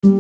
Ravi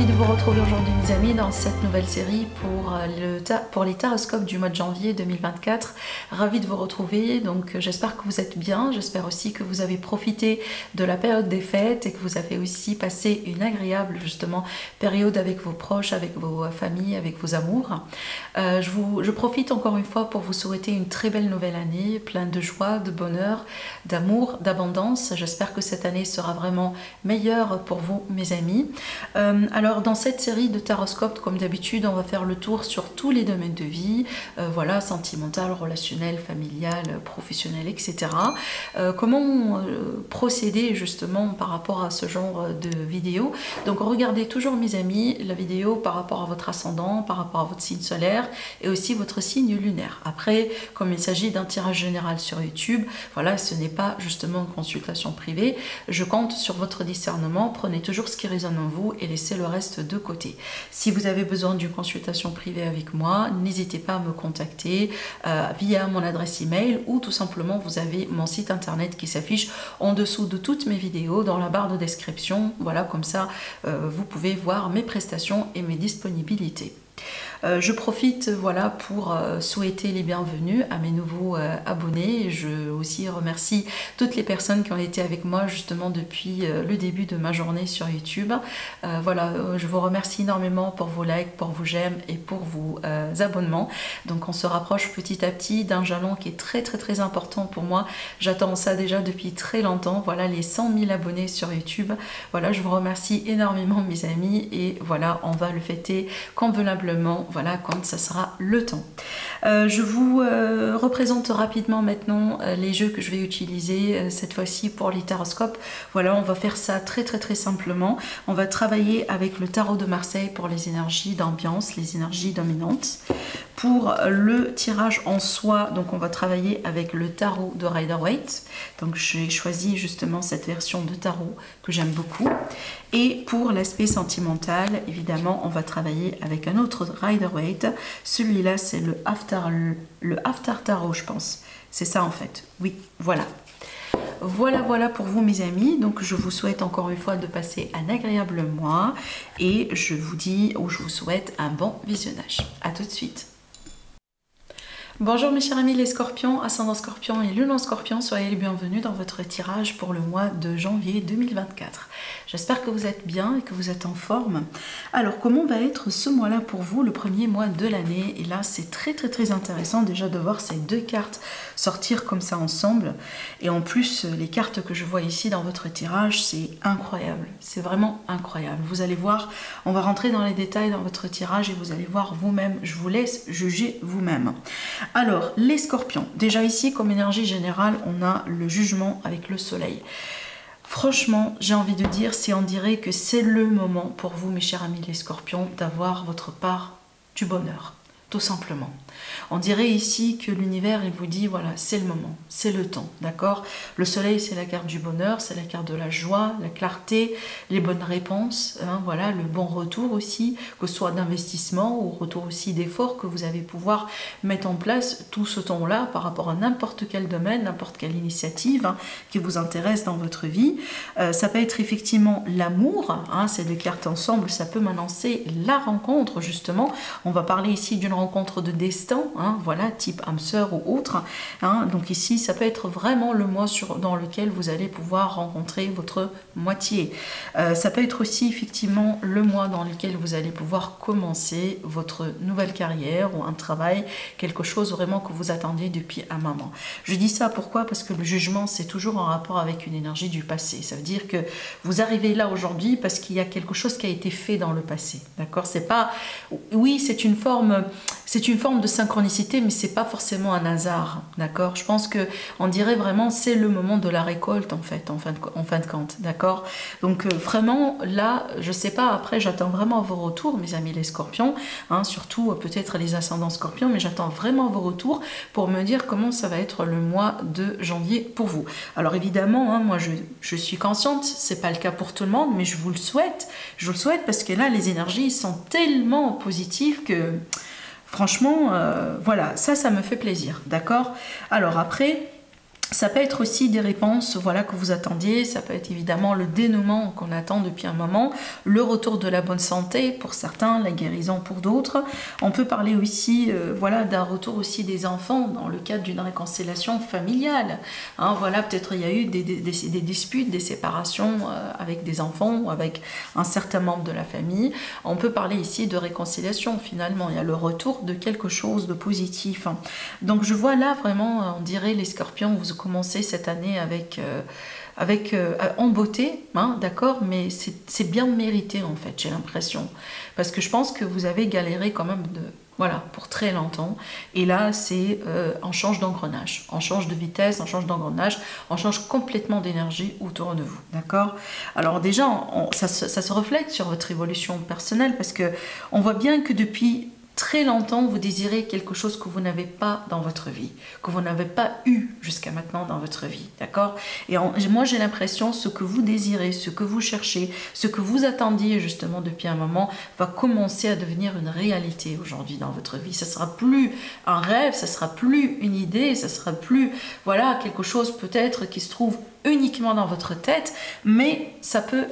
de vous retrouver aujourd'hui mes amis dans cette nouvelle série pour les taroscopes du mois de janvier 2024. Ravi de vous retrouver, donc j'espère que vous êtes bien, j'espère aussi que vous avez profité de la période des fêtes et que vous avez aussi passé une agréable justement période avec vos proches, avec vos familles, avec vos amours. Je profite encore une fois pour vous souhaiter une très belle nouvelle année, pleine de joie, de bonheur, d'amour, d'abondance. J'espère que cette année sera vraiment meilleure pour vous mes amis. Alors dans cette série de taroscopes, comme d'habitude, on va faire le tour sur tous les domaines de vie, voilà, sentimental, relationnel, familial, professionnel, etc. Comment procéder justement par rapport à ce genre de vidéo? Donc regardez toujours mes amis la vidéo par rapport à votre ascendant, par rapport à votre signe solaire et aussi votre signe lunaire. Après, comme il s'agit d'un tirage général sur YouTube, voilà, ce n'est pas justement une consultation privée. Je compte sur votre discernement, prenez toujours ce qui résonne en vous et laissez le reste de côté. Si vous avez besoin d'une consultation privée avec moi, n'hésitez pas à me contacter via mon adresse email ou tout simplement vous avez mon site internet qui s'affiche en dessous de toutes mes vidéos dans la barre de description. Voilà, comme ça vous pouvez voir mes prestations et mes disponibilités. Je profite voilà pour souhaiter les bienvenus à mes nouveaux abonnés. Je aussi remercie toutes les personnes qui ont été avec moi justement depuis le début de ma journée sur YouTube. Voilà, je vous remercie énormément pour vos likes, pour vos j'aime et pour vos abonnements. Donc on se rapproche petit à petit d'un jalon qui est très important pour moi. J'attends ça déjà depuis très longtemps. Voilà, les 100 000 abonnés sur YouTube. Voilà, je vous remercie énormément mes amis et voilà, on va le fêter convenablement. Voilà, quand ça sera le temps. Je vous représente rapidement maintenant les jeux que je vais utiliser cette fois-ci pour les taroscopes. Voilà, on va faire ça très simplement. On va travailler avec le tarot de Marseille pour les énergies d'ambiance, les énergies dominantes. Pour le tirage en soi, donc on va travailler avec le tarot de Rider-Waite. Donc j'ai choisi justement cette version de tarot que j'aime beaucoup. Et pour l'aspect sentimental, évidemment, on va travailler avec un autre Rider-Waite. Celui-là, c'est le After Tarot, je pense. C'est ça en fait. Oui, voilà. Voilà pour vous mes amis, donc je vous souhaite encore une fois de passer un agréable mois et je vous dis ou je vous souhaite un bon visionnage. À tout de suite. Bonjour mes chers amis les scorpions, ascendant scorpion et lune en scorpion, soyez les bienvenus dans votre tirage pour le mois de janvier 2024. J'espère que vous êtes bien et que vous êtes en forme. Alors comment va être ce mois-là pour vous, le premier mois de l'année? Et là c'est très intéressant déjà de voir ces deux cartes sortir comme ça ensemble. Et en plus les cartes que je vois ici dans votre tirage, c'est incroyable, c'est vraiment incroyable. Vous allez voir, on va rentrer dans les détails dans votre tirage et vous allez voir vous-même, je vous laisse juger vous-même. Alors, les scorpions, déjà ici comme énergie générale, on a le jugement avec le soleil. Franchement, j'ai envie de dire, on dirait que c'est le moment pour vous, mes chers amis les scorpions, d'avoir votre part du bonheur, tout simplement. On dirait ici que l'univers, il vous dit, voilà, c'est le moment, c'est le temps, d'accord? Le soleil, c'est la carte du bonheur, c'est la carte de la joie, la clarté, les bonnes réponses, hein, voilà, le bon retour aussi, que ce soit d'investissement ou retour aussi d'efforts que vous allez pouvoir mettre en place tout ce temps-là par rapport à n'importe quel domaine, n'importe quelle initiative hein, qui vous intéresse dans votre vie. Ça peut être effectivement l'amour, hein, ces deux cartes ensemble, ça peut m'annoncer la rencontre, justement. On va parler ici d'une rencontre de destin, hein, voilà, type âme sœur ou autre. Hein, donc ici, ça peut être vraiment le mois dans lequel vous allez pouvoir rencontrer votre moitié. Ça peut être aussi effectivement le mois dans lequel vous allez pouvoir commencer votre nouvelle carrière ou un travail, quelque chose vraiment que vous attendiez depuis un moment. Je dis ça pourquoi? Parce que le jugement, c'est toujours en rapport avec une énergie du passé. Ça veut dire que vous arrivez là aujourd'hui parce qu'il y a quelque chose qui a été fait dans le passé. D'accord? C'est pas... Oui, c'est une forme c'est une forme de synchronicité, mais c'est pas forcément un hasard, d'accord? Je pense que on dirait vraiment c'est le moment de la récolte en fait, en fin de compte, d'accord? Donc vraiment là, je sais pas, après j'attends vraiment vos retours, mes amis les scorpions, hein, surtout peut-être les ascendants scorpions, mais j'attends vraiment vos retours pour me dire comment ça va être le mois de janvier pour vous. Alors évidemment, hein, moi je suis consciente, c'est pas le cas pour tout le monde, mais je vous le souhaite parce que là les énergies sont tellement positives que franchement, voilà, ça me fait plaisir, d'accord? Alors après, ça peut être aussi des réponses, voilà, que vous attendiez, ça peut être évidemment le dénouement qu'on attend depuis un moment, le retour de la bonne santé pour certains, la guérison pour d'autres. On peut parler aussi, voilà, d'un retour aussi des enfants dans le cadre d'une réconciliation familiale. Hein, voilà, peut-être il y a eu des disputes, des séparations avec des enfants ou avec un certain membre de la famille. On peut parler ici de réconciliation finalement, il y a le retour de quelque chose de positif. Donc je vois là vraiment, on dirait les scorpions, vous commencez cette année en beauté, hein, d'accord, mais c'est bien mérité en fait, j'ai l'impression, parce que je pense que vous avez galéré quand même voilà, pour très longtemps, et là c'est on change d'engrenage, on change de vitesse, on change d'engrenage, on change complètement d'énergie autour de vous, d'accord? Alors déjà, ça se reflète sur votre évolution personnelle, parce que on voit bien que depuis très longtemps, vous désirez quelque chose que vous n'avez pas dans votre vie, que vous n'avez pas eu jusqu'à maintenant dans votre vie, d'accord? Et moi, j'ai l'impression, ce que vous désirez, ce que vous cherchez, ce que vous attendiez justement depuis un moment, va commencer à devenir une réalité aujourd'hui dans votre vie. Ça sera plus un rêve, ça sera plus une idée, ça sera plus, voilà, quelque chose peut-être qui se trouve uniquement dans votre tête, mais ça peut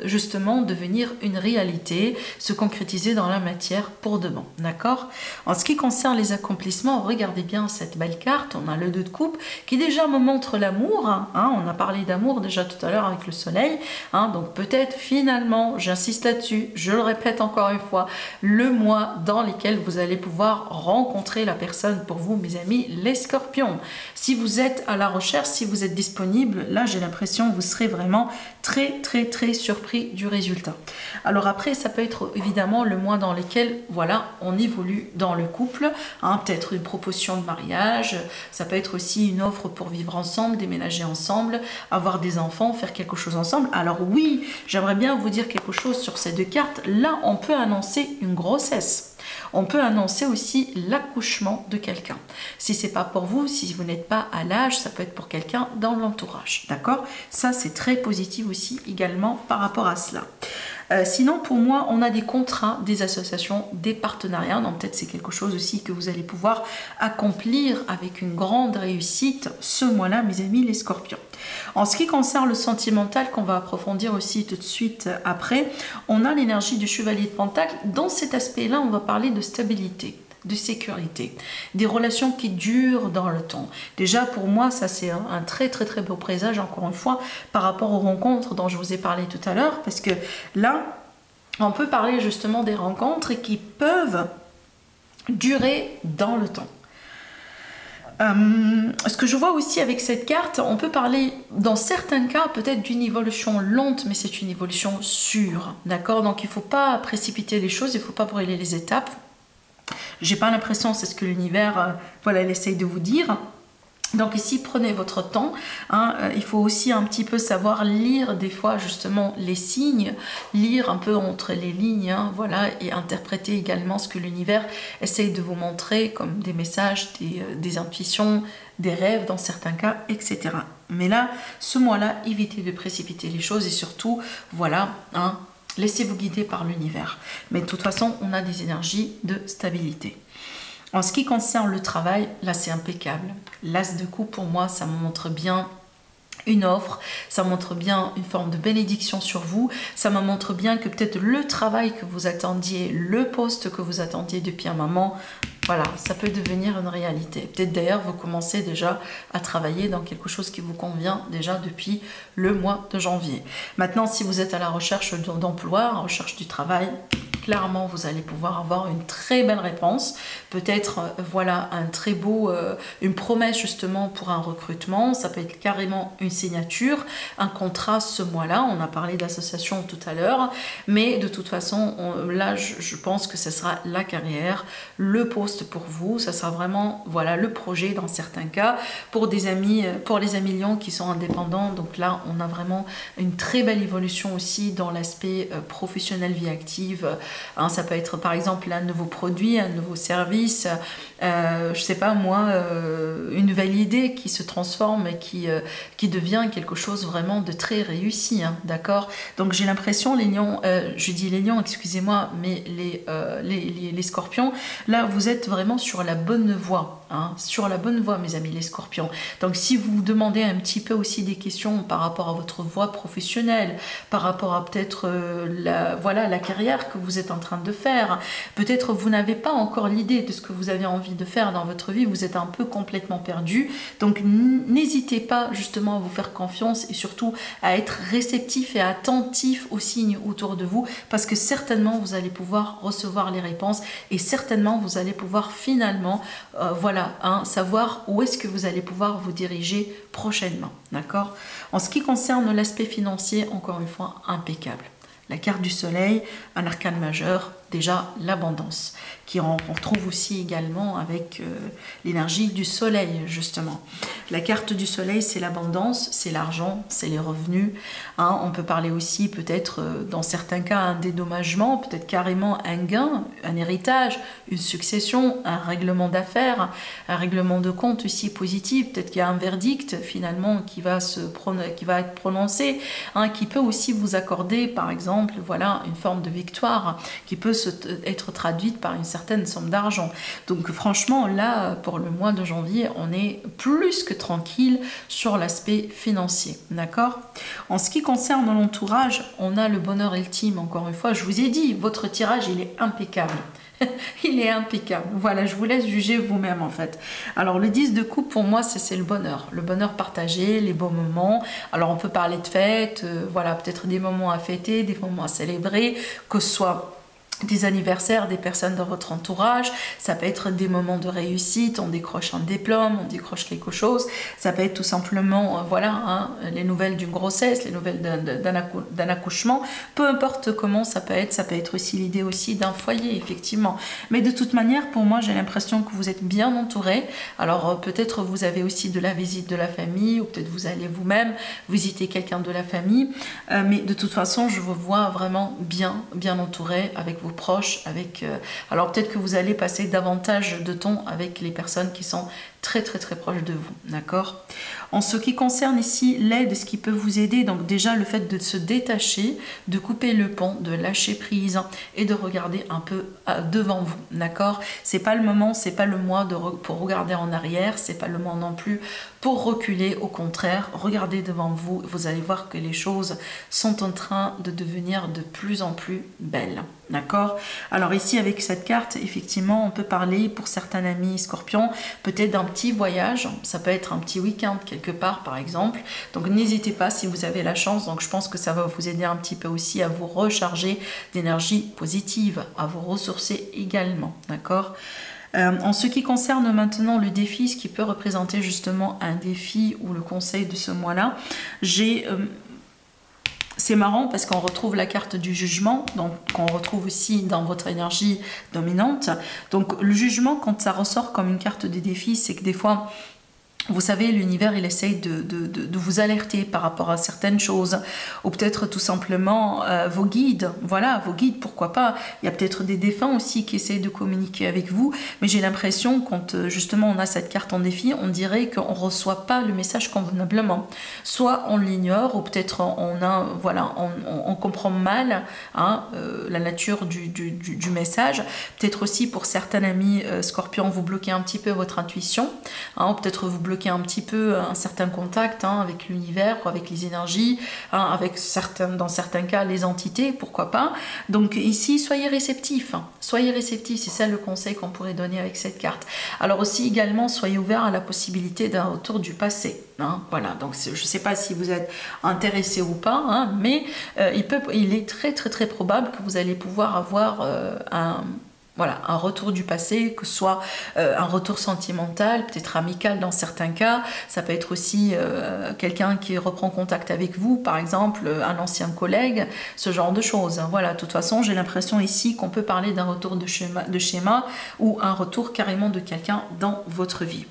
justement devenir une réalité, se concrétiser dans la matière pour demain, d'accord? En ce qui concerne les accomplissements, regardez bien cette belle carte, on a le 2 de coupe qui déjà me montre l'amour, hein, on a parlé d'amour déjà tout à l'heure avec le soleil, hein, donc peut-être finalement, j'insiste là-dessus, je le répète encore une fois, le mois dans lequel vous allez pouvoir rencontrer la personne pour vous, mes amis, les scorpions. Si vous êtes à la recherche, si vous êtes disponible, là j'ai l'impression que vous serez vraiment très surpris du résultat. Alors après, ça peut être évidemment le mois dans lequel, voilà, on évolue dans le couple, hein, peut-être une proposition de mariage, ça peut être aussi une offre pour vivre ensemble, déménager ensemble, avoir des enfants, faire quelque chose ensemble. Alors oui, j'aimerais bien vous dire quelque chose sur ces 2 cartes. Là, on peut annoncer une grossesse. On peut annoncer aussi l'accouchement de quelqu'un. Si c'est pas pour vous, si vous n'êtes pas à l'âge, ça peut être pour quelqu'un dans l'entourage. D'accord? Ça, c'est très positif aussi également par rapport à cela. Sinon, pour moi, on a des contrats, des associations, des partenariats. Donc peut-être c'est quelque chose aussi que vous allez pouvoir accomplir avec une grande réussite ce mois-là, mes amis les scorpions. En ce qui concerne le sentimental, qu'on va approfondir aussi tout de suite après, on a l'énergie du chevalier de Pentacle. Dans cet aspect-là, on va parler de stabilité, de sécurité, des relations qui durent dans le temps. Déjà pour moi, ça c'est un très beau présage, encore une fois, par rapport aux rencontres dont je vous ai parlé tout à l'heure, parce que là, on peut parler justement des rencontres qui peuvent durer dans le temps. Ce que je vois aussi avec cette carte, on peut parler dans certains cas peut-être d'une évolution lente, mais c'est une évolution sûre, d'accord? Donc il ne faut pas précipiter les choses, il ne faut pas brûler les étapes. J'ai pas l'impression, c'est ce que l'univers, voilà, elle essaye de vous dire. Donc ici, prenez votre temps, hein, il faut aussi un petit peu savoir lire des fois justement les signes, lire un peu entre les lignes, hein, voilà, et interpréter également ce que l'univers essaye de vous montrer comme des messages, des intuitions, des rêves dans certains cas, etc. Mais là, ce mois-là, évitez de précipiter les choses et surtout, voilà, hein, laissez-vous guider par l'univers. Mais de toute façon, on a des énergies de stabilité. En ce qui concerne le travail, là c'est impeccable. L'as de coupe pour moi, ça me montre bien une offre, ça montre bien une forme de bénédiction sur vous, ça me montre bien que peut-être le travail que vous attendiez, le poste que vous attendiez depuis un moment, voilà, ça peut devenir une réalité. Peut-être d'ailleurs vous commencez déjà à travailler dans quelque chose qui vous convient déjà depuis le mois de janvier. Maintenant, si vous êtes à la recherche d'emploi, en recherche du travail, clairement vous allez pouvoir avoir une très belle réponse, peut-être voilà un très beau, une promesse justement pour un recrutement, ça peut être carrément une signature, un contrat ce mois-là, on a parlé d'association tout à l'heure, mais de toute façon là je pense que ce sera la carrière, le poste pour vous, ça sera vraiment voilà le projet dans certains cas, pour des amis, pour les amis Lions qui sont indépendants, donc là on a vraiment une très belle évolution aussi dans l'aspect professionnel, vie active, hein, ça peut être par exemple un nouveau produit, un nouveau service, je sais pas moi, une nouvelle idée qui se transforme et qui devient quelque chose vraiment de très réussi, hein, d'accord. Donc j'ai l'impression les lions, je dis les lions excusez-moi, mais les scorpions, là vous êtes vraiment sur la bonne voie, hein, sur la bonne voie mes amis les scorpions. Donc si vous vous demandez un petit peu aussi des questions par rapport à votre voie professionnelle, par rapport à peut-être voilà, la carrière que vous êtes en train de faire, peut-être vous n'avez pas encore l'idée de ce que vous avez envie de faire dans votre vie, vous êtes un peu complètement perdu, donc n'hésitez pas justement à vous faire confiance et surtout à être réceptif et attentif aux signes autour de vous, parce que certainement vous allez pouvoir recevoir les réponses et certainement vous allez pouvoir finalement voilà, hein, savoir où est-ce que vous allez pouvoir vous diriger prochainement, d'accord. En ce qui concerne l'aspect financier, encore une fois, impeccable. La carte du soleil, un arcane majeur, déjà l'abondance, qui on retrouve aussi également avec l'énergie du soleil, justement. La carte du soleil, c'est l'abondance, c'est l'argent, c'est les revenus. Hein, on peut parler aussi peut-être, dans certains cas, un dédommagement, peut-être carrément un gain, un héritage, une succession, un règlement d'affaires, un règlement de compte aussi positif. Peut-être qu'il y a un verdict, finalement, qui va être prononcé, hein, qui peut aussi vous accorder, par exemple, voilà, une forme de victoire, qui peut être traduite par une certaine somme d'argent. Donc franchement là pour le mois de janvier on est plus que tranquille sur l'aspect financier, d'accord. En ce qui concerne l'entourage, on a le bonheur ultime, encore une fois je vous ai dit, votre tirage il est impeccable. Il est impeccable. Voilà, je vous laisse juger vous-même en fait. Alors le 10 de coupe pour moi c'est le bonheur partagé, les beaux moments. Alors on peut parler de fêtes, voilà, peut-être des moments à fêter, des moments à célébrer, que ce soit des anniversaires des personnes dans votre entourage, ça peut être des moments de réussite, on décroche un diplôme, on décroche quelque chose, ça peut être tout simplement, voilà, hein, les nouvelles d'une grossesse, les nouvelles d'un accouchement, peu importe comment ça peut être aussi l'idée aussi d'un foyer, effectivement. Mais de toute manière, pour moi, j'ai l'impression que vous êtes bien entouré. Alors peut-être vous avez aussi de la visite de la famille, ou peut-être vous allez vous-même visiter quelqu'un de la famille, mais de toute façon, je vous vois vraiment bien entouré avec vos proches, avec alors peut-être que vous allez passer davantage de temps avec les personnes qui sont très proches de vous, d'accord. En ce qui concerne ici l'aide, ce qui peut vous aider, donc déjà le fait de se détacher, de couper le pont, de lâcher prise et de regarder un peu devant vous, d'accord. C'est pas le moment, c'est pas le mois pour regarder en arrière, c'est pas le moment non plus pour reculer, au contraire, regardez devant vous, vous allez voir que les choses sont en train de devenir de plus en plus belles, d'accord. Alors ici avec cette carte, effectivement, on peut parler pour certains amis scorpions, peut-être d'un petit voyage, ça peut être un petit week-end quelque part par exemple, donc n'hésitez pas si vous avez la chance, donc je pense que ça va vous aider un petit peu aussi à vous recharger d'énergie positive, à vous ressourcer également, d'accord. En ce qui concerne maintenant le défi, ce qui peut représenter justement un défi ou le conseil de ce mois-là, c'est marrant parce qu'on retrouve la carte du jugement, donc qu'on retrouve aussi dans votre énergie dominante. Donc le jugement, quand ça ressort comme une carte des défis, c'est que des fois, vous savez, l'univers, il essaye de vous alerter par rapport à certaines choses, ou peut-être tout simplement vos guides, voilà, vos guides, pourquoi pas. Il y a peut-être des défunts aussi qui essayent de communiquer avec vous, mais j'ai l'impression, quand justement on a cette carte en défi, on dirait qu'on ne reçoit pas le message convenablement. Soit on l'ignore, ou peut-être on comprend mal, hein, la nature du message. Peut-être aussi pour certains amis scorpions, vous bloquez un petit peu votre intuition, hein, peut-être vous bloquez débloquer un petit peu un certain contact avec l'univers, avec les énergies, avec dans certains cas les entités, pourquoi pas. Donc ici, soyez réceptifs. Soyez réceptifs, c'est ça le conseil qu'on pourrait donner avec cette carte. Alors aussi également, soyez ouverts à la possibilité d'un retour du passé. Voilà, donc je ne sais pas si vous êtes intéressé ou pas, mais il est très très très probable que vous allez pouvoir avoir un retour du passé, que ce soit un retour sentimental, peut-être amical dans certains cas. Ça peut être aussi quelqu'un qui reprend contact avec vous, par exemple un ancien collègue, ce genre de choses. Voilà, de toute façon, j'ai l'impression ici qu'on peut parler d'un retour de schéma ou un retour carrément de quelqu'un dans votre vie.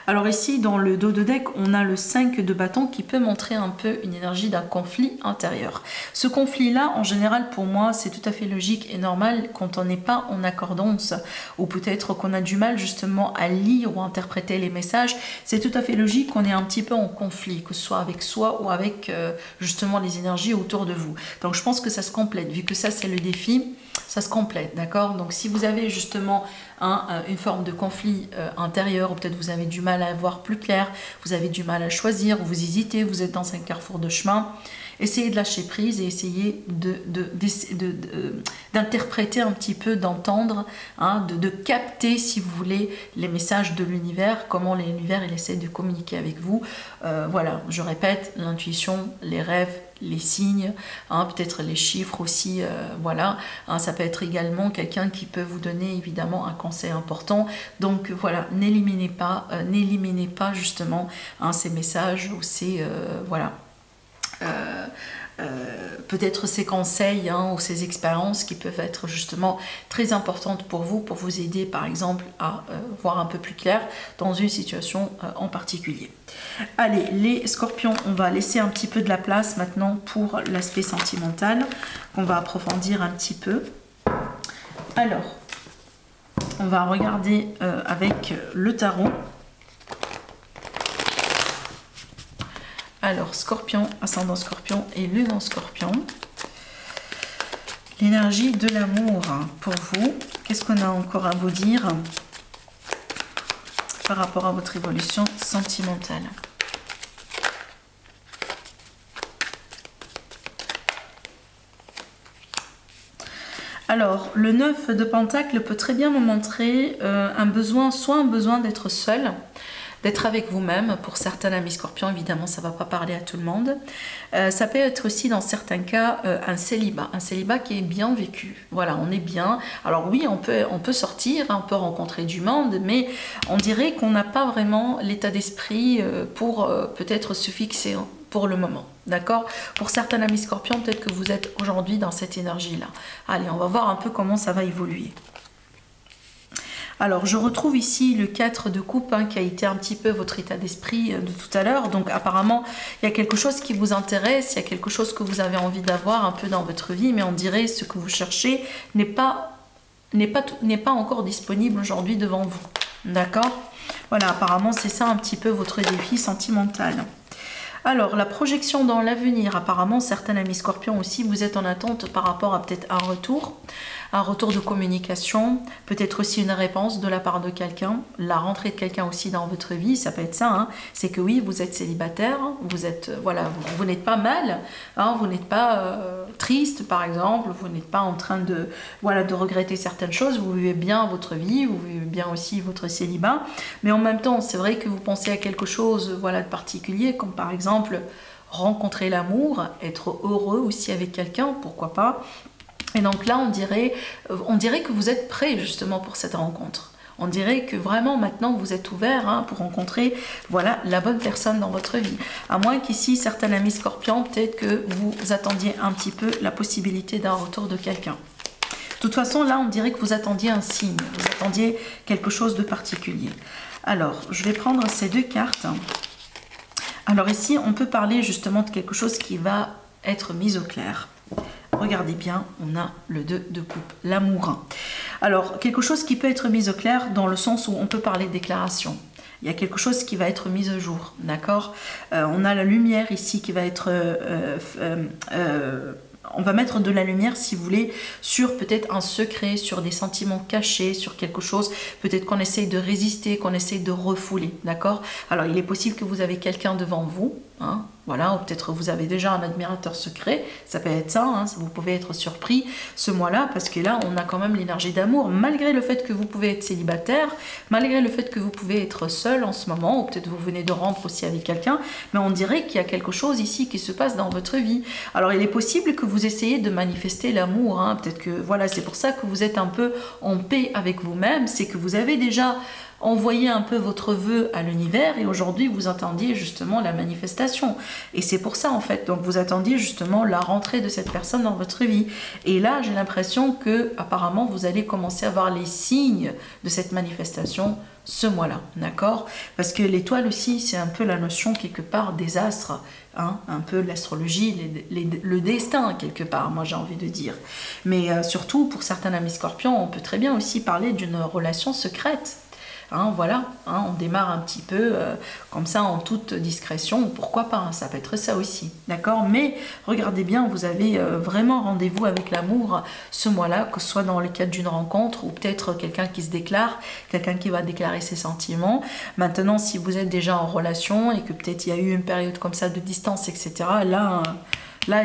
Alors ici, dans le dos de deck, on a le 5 de bâton qui peut montrer un peu une énergie d'un conflit intérieur. Ce conflit-là, en général, pour moi, c'est tout à fait logique et normal quand on n'est pas en accordance ou peut-être qu'on a du mal justement à lire ou interpréter les messages. C'est tout à fait logique qu'on est un petit peu en conflit, que ce soit avec soi ou avec justement les énergies autour de vous. Donc je pense que ça se complète, vu que ça c'est le défi, ça se complète, d'accord? Donc si vous avez justement une forme de conflit intérieur, ou peut-être vous avez du mal à voir plus clair, vous avez du mal à choisir, vous hésitez, vous êtes dans un carrefour de chemin, essayez de lâcher prise et essayez d'interpréter un petit peu, d'entendre, de capter, si vous voulez, les messages de l'univers, comment l'univers il essaie de communiquer avec vous. Voilà, je répète, l'intuition, les rêves, les signes, peut-être les chiffres aussi, voilà. Ça peut être également quelqu'un qui peut vous donner évidemment un conseil important. Donc voilà, n'éliminez pas justement ces messages ou ces voilà. Peut-être ces conseils ou ces expériences qui peuvent être justement très importantes pour vous aider par exemple à voir un peu plus clair dans une situation en particulier. Allez, les scorpions, on va laisser un petit peu de la place maintenant pour l'aspect sentimental qu'on va approfondir un petit peu. Alors, on va regarder avec le tarot. Alors, Scorpion, ascendant Scorpion et Lune en Scorpion. L'énergie de l'amour pour vous. Qu'est-ce qu'on a encore à vous dire par rapport à votre évolution sentimentale? Alors, le 9 de Pentacle peut très bien me montrer un besoin, soit un besoin d'être seul, d'être avec vous-même. Pour certains amis scorpions, évidemment, ça ne va pas parler à tout le monde. Ça peut être aussi, dans certains cas, un célibat qui est bien vécu. Voilà, on est bien. Alors oui, on peut sortir, on peut rencontrer du monde, mais on dirait qu'on n'a pas vraiment l'état d'esprit pour peut-être se fixer pour le moment. D'accord? Pour certains amis scorpions, peut-être que vous êtes aujourd'hui dans cette énergie-là. Allez, on va voir un peu comment ça va évoluer. Alors, je retrouve ici le 4 de coupe qui a été un petit peu votre état d'esprit de tout à l'heure. Donc, apparemment, il y a quelque chose qui vous intéresse, il y a quelque chose que vous avez envie d'avoir un peu dans votre vie, mais on dirait ce que vous cherchez n'est pas encore disponible aujourd'hui devant vous. D'accord? Voilà, apparemment, c'est ça un petit peu votre défi sentimental. Alors, la projection dans l'avenir, apparemment, certains amis scorpions aussi, vous êtes en attente par rapport à peut-être un retour de communication, peut-être aussi une réponse de la part de quelqu'un, la rentrée de quelqu'un aussi dans votre vie, ça peut être ça, c'est que oui, vous êtes célibataire, vous êtes, voilà, vous n'êtes pas mal, vous n'êtes pas triste par exemple, vous n'êtes pas en train de, voilà, de regretter certaines choses, vous vivez bien votre vie, vous vivez bien aussi votre célibat, mais en même temps, c'est vrai que vous pensez à quelque chose, voilà, de particulier, comme par exemple rencontrer l'amour, être heureux aussi avec quelqu'un, pourquoi pas. Et donc là, on dirait que vous êtes prêt justement pour cette rencontre. On dirait que vraiment maintenant vous êtes ouvert pour rencontrer, voilà, la bonne personne dans votre vie. À moins qu'ici, certains amis scorpions, peut-être que vous attendiez un petit peu la possibilité d'un retour de quelqu'un. De toute façon, là, on dirait que vous attendiez un signe, vous attendiez quelque chose de particulier. Alors, je vais prendre ces deux cartes. Alors ici, on peut parler justement de quelque chose qui va être mis au clair. Regardez bien, on a le 2 de coupe, l'amour. Alors, quelque chose qui peut être mis au clair dans le sens où on peut parler de déclaration. Il y a quelque chose qui va être mis au jour, d'accord? On a la lumière ici qui va être on va mettre de la lumière, si vous voulez, sur peut-être un secret, sur des sentiments cachés, sur quelque chose, peut-être qu'on essaye de résister, qu'on essaye de refouler, d'accord? Alors, il est possible que vous avez quelqu'un devant vous, hein, voilà, ou peut-être vous avez déjà un admirateur secret, ça peut être ça, hein, vous pouvez être surpris ce mois-là, parce que là, on a quand même l'énergie d'amour, malgré le fait que vous pouvez être célibataire, malgré le fait que vous pouvez être seul en ce moment, ou peut-être vous venez de rentrer aussi avec quelqu'un, mais on dirait qu'il y a quelque chose ici qui se passe dans votre vie. Alors, il est possible que vous essayez de manifester l'amour, hein, peut-être que, voilà, c'est pour ça que vous êtes un peu en paix avec vous-même, c'est que vous avez déjà envoyez un peu votre vœu à l'univers et aujourd'hui vous attendiez justement la manifestation et c'est pour ça en fait, donc vous attendiez justement la rentrée de cette personne dans votre vie et là j'ai l'impression que apparemment vous allez commencer à voir les signes de cette manifestation ce mois-là, d'accord? Parce que l'étoile aussi c'est un peu la notion quelque part des astres, hein, un peu l'astrologie, le destin quelque part, moi j'ai envie de dire, mais surtout pour certains amis scorpions on peut très bien aussi parler d'une relation secrète. Hein, voilà, hein, on démarre un petit peu comme ça en toute discrétion, pourquoi pas, hein, ça peut être ça aussi, d'accord? Mais regardez bien, vous avez vraiment rendez-vous avec l'amour ce mois-là, que ce soit dans le cadre d'une rencontre ou peut-être quelqu'un qui se déclare, quelqu'un qui va déclarer ses sentiments. Maintenant, si vous êtes déjà en relation et que peut-être il y a eu une période comme ça de distance, etc., là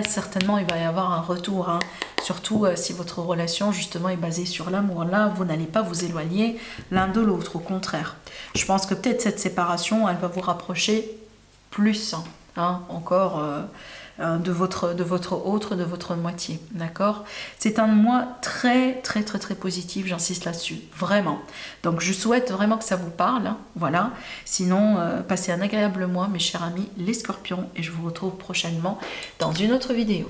certainement, il va y avoir un retour, hein. Surtout si votre relation justement est basée sur l'amour. Là, vous n'allez pas vous éloigner l'un de l'autre, au contraire. Je pense que peut-être cette séparation, elle va vous rapprocher plus, hein, encore de votre moitié, d'accord? C'est un mois très positif, j'insiste là-dessus, vraiment. Donc je souhaite vraiment que ça vous parle, hein, voilà. Sinon, passez un agréable mois, mes chers amis les scorpions, et je vous retrouve prochainement dans une autre vidéo.